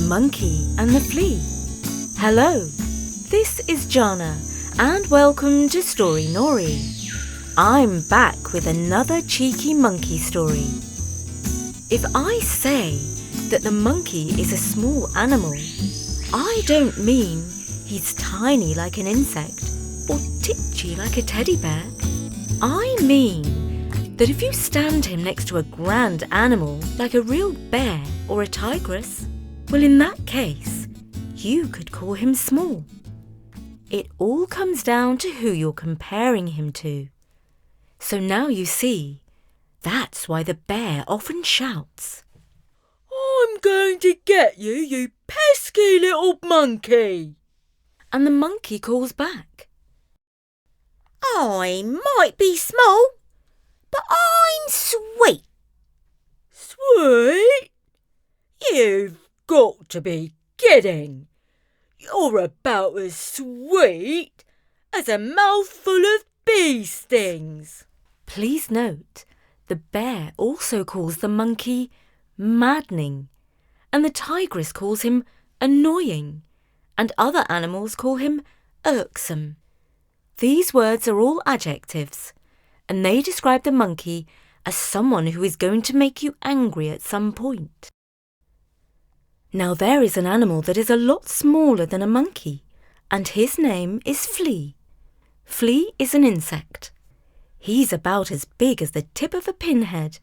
Monkey and the Flea. Hello, this is Jana and welcome to Story Nori. I'm back with another cheeky monkey story. If I say that the monkey is a small animal, I don't mean he's tiny like an insect or titchy like a teddy bear. I mean that if you stand him next to a grand animal like a real bear or a tigress, well, in that case, you could call him small. It all comes down to who you're comparing him to. So now you see, that's why the bear often shouts, "I'm going to get you, you pesky little monkey!" And the monkey calls back, "I might be small, but I'm sweet." "Sweet? You've got to be kidding. You're about as sweet as a mouthful of bee stings." Please note, the bear also calls the monkey maddening, and the tigress calls him annoying, and other animals call him irksome. These words are all adjectives, and they describe the monkey as someone who is going to make you angry at some point. Now there is an animal that is a lot smaller than a monkey, and his name is Flea. Flea is an insect. He's about as big as the tip of a pinhead.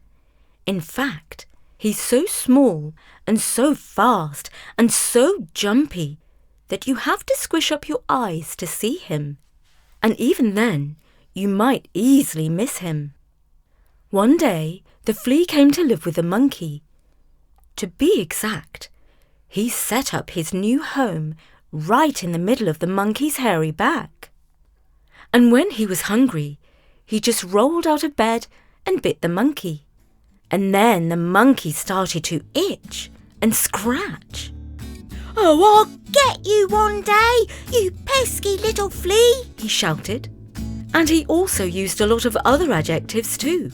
In fact, he's so small and so fast and so jumpy that you have to squish up your eyes to see him. And even then, you might easily miss him. One day, the flea came to live with the monkey. To be exact, he set up his new home right in the middle of the monkey's hairy back. And when he was hungry, he just rolled out of bed and bit the monkey. And then the monkey started to itch and scratch. "Oh, I'll get you one day, you pesky little flea," he shouted. And he also used a lot of other adjectives too,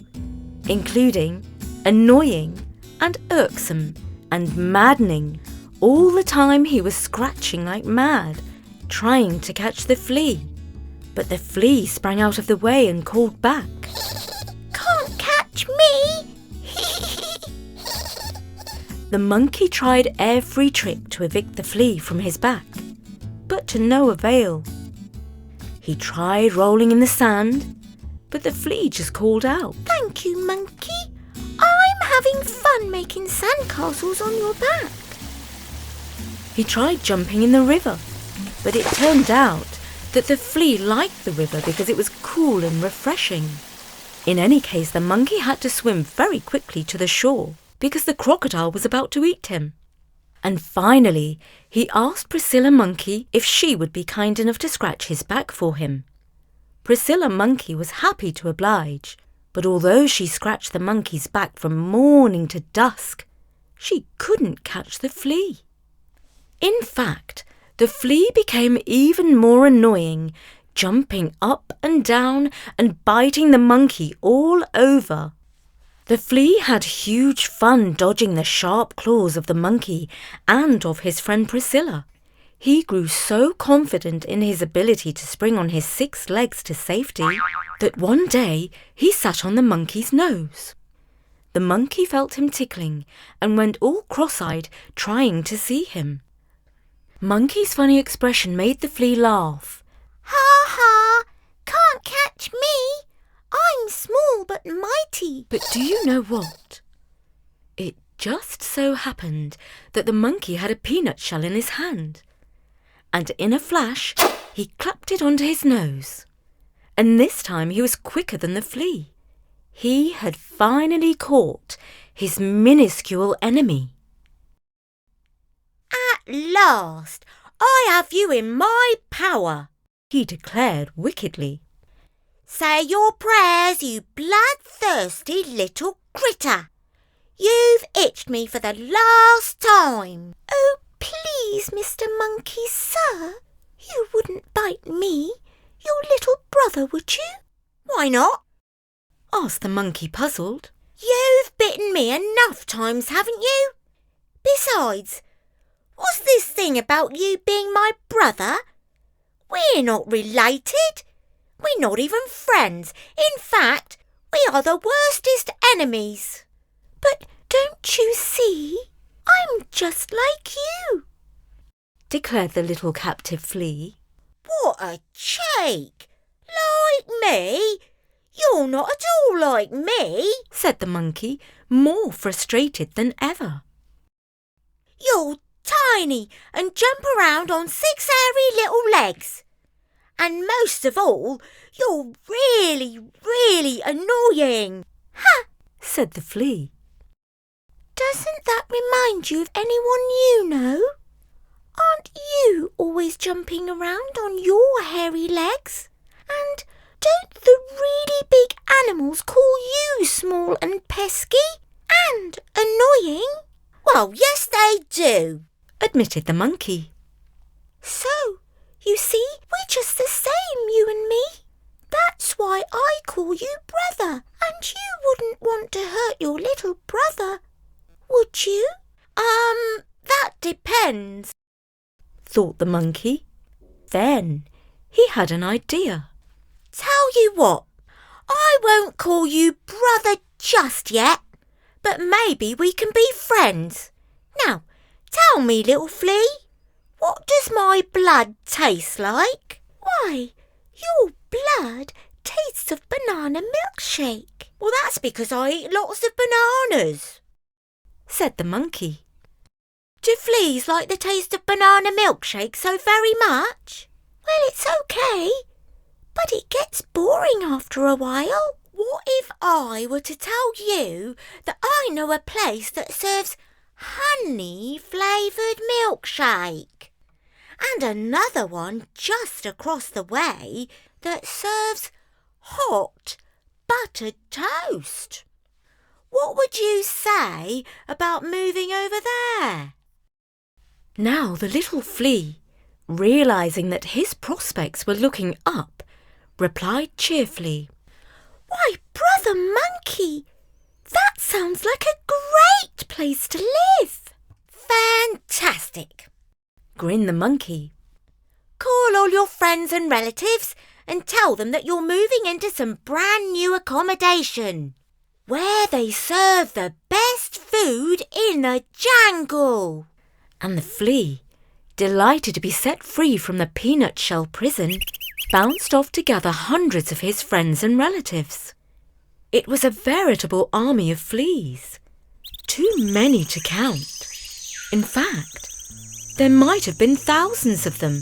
including annoying and irksome and maddening, all the time he was scratching like mad, trying to catch the flea. But the flea sprang out of the way and called back, "Can't catch me." The monkey tried every trick to evict the flea from his back, but to no avail. He tried rolling in the sand, but the flea just called out, "Thank you, monkey. I'm having fun making sandcastles on your back." He tried jumping in the river, but it turned out that the flea liked the river because it was cool and refreshing. In any case, the monkey had to swim very quickly to the shore because the crocodile was about to eat him. And finally, he asked Priscilla Monkey if she would be kind enough to scratch his back for him. Priscilla Monkey was happy to oblige, but although she scratched the monkey's back from morning to dusk, she couldn't catch the flea. In fact, the flea became even more annoying, jumping up and down and biting the monkey all over. The flea had huge fun dodging the sharp claws of the monkey and of his friend Priscilla. He grew so confident in his ability to spring on his 6 legs to safety that one day he sat on the monkey's nose. The monkey felt him tickling and went all cross-eyed, trying to see him. Monkey's funny expression made the flea laugh. "Ha ha! Can't catch me. I'm small but mighty." But do you know what? It just so happened that the monkey had a peanut shell in his hand. And in a flash, he clapped it onto his nose. And this time he was quicker than the flea. He had finally caught his minuscule enemy. "At last, I have you in my power," he declared wickedly. "Say your prayers, you bloodthirsty little critter. You've itched me for the last time." "Oh, please, Mr. Monkey, sir, you wouldn't bite me, your little brother, would you?" "Why not?" asked the monkey, puzzled. "You've bitten me enough times, haven't you? Besides, What's this thing about you being my brother? We're not related. We're not even friends. In fact, we are the worstest enemies. But don't you see? I'm just like you, declared the little captive flea. What a cheek! Like me? You're not at all like me, said the monkey, more frustrated than ever. You're tiny and jump around on 6 hairy little legs. And most of all, you're really, really annoying. Ha! said the flea. Doesn't that remind you of anyone you know? Aren't you always jumping around on your hairy legs? And don't the really big animals call you small and pesky and annoying? Well, yes they do, admitted the monkey. So, you see, we're just the same, you and me. That's why I call you brother, and you wouldn't want to hurt your little brother, would you? That depends, thought the monkey. Then he had an idea. Tell you what, I won't call you brother just yet, but maybe we can be friends. Now, tell me, little flea, what does my blood taste like? Why, your blood tastes of banana milkshake. Well, that's because I eat lots of bananas, said the monkey. Do fleas like the taste of banana milkshake so very much? Well, it's okay, but it gets boring after a while. What if I were to tell you that I know a place that serves honey-flavoured milkshake, and another one just across the way that serves hot buttered toast? What would you say about moving over there? Now the little flea, realising that his prospects were looking up, replied cheerfully, Why, brother monkey, that sounds like a great place to live. Fantastic, grinned the monkey. Call all your friends and relatives and tell them that you're moving into some brand new accommodation, where they serve the best food in the jungle. And the flea, delighted to be set free from the peanut shell prison, bounced off to gather hundreds of his friends and relatives. It was a veritable army of fleas, too many to count. In fact, there might have been thousands of them.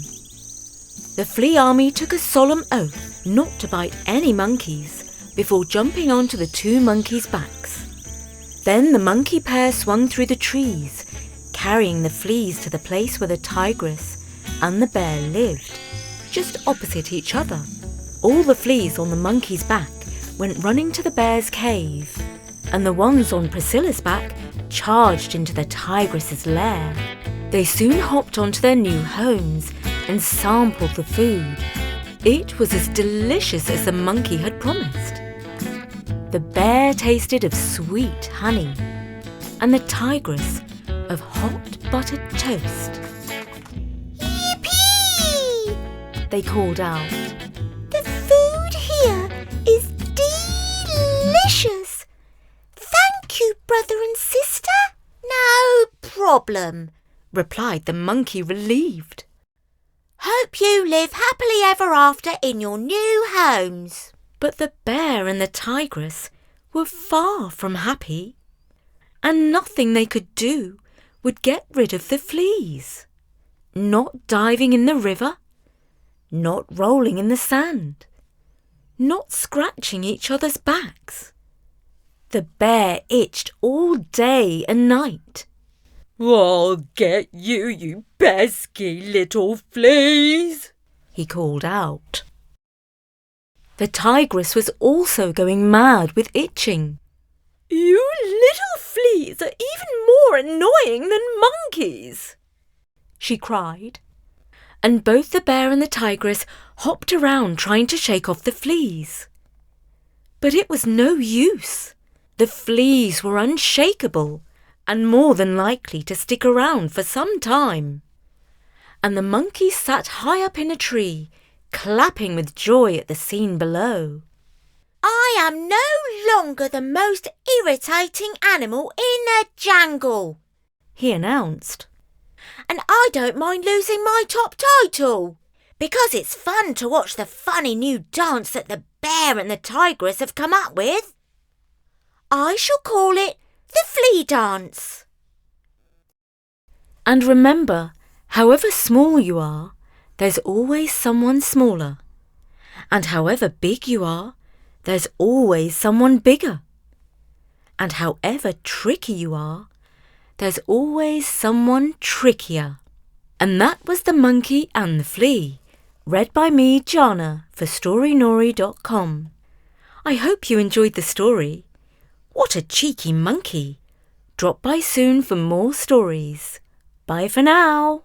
The flea army took a solemn oath not to bite any monkeys before jumping onto the two monkeys' backs. Then the monkey pair swung through the trees, carrying the fleas to the place where the tigress and the bear lived, just opposite each other. All the fleas on the monkey's back went running to the bear's cave, and the ones on Priscilla's back charged into the tigress's lair. They soon hopped onto their new homes and sampled the food. It was as delicious as the monkey had promised. The bear tasted of sweet honey, and the tigress of hot buttered toast. Yippee! They called out. The food here is delicious. Thank you, brother and sister. No problem, replied the monkey, relieved. Hope you live happily ever after in your new homes. But the bear and the tigress were far from happy, and nothing they could do would get rid of the fleas. Not diving in the river, not rolling in the sand, not scratching each other's backs. The bear itched all day and night. I'll get you, you pesky little fleas, he called out. The tigress was also going mad with itching. You little fleas are even more annoying than monkeys, she cried. And both the bear and the tigress hopped around trying to shake off the fleas. But it was no use. The fleas were unshakable and more than likely to stick around for some time. And the monkey sat high up in a tree, clapping with joy at the scene below. I am no longer the most irritating animal in the jungle, he announced. and I don't mind losing my top title, because it's fun to watch the funny new dance that the bear and the tigress have come up with. I shall call it the Flea dance. And remember, however small you are, there's always someone smaller. And however big you are, there's always someone bigger. And however tricky you are, there's always someone trickier. And that was The Monkey and the Flea, read by me, Jana, for storynori.com. I hope you enjoyed the story. What a cheeky monkey! Drop by soon for more stories. Bye for now.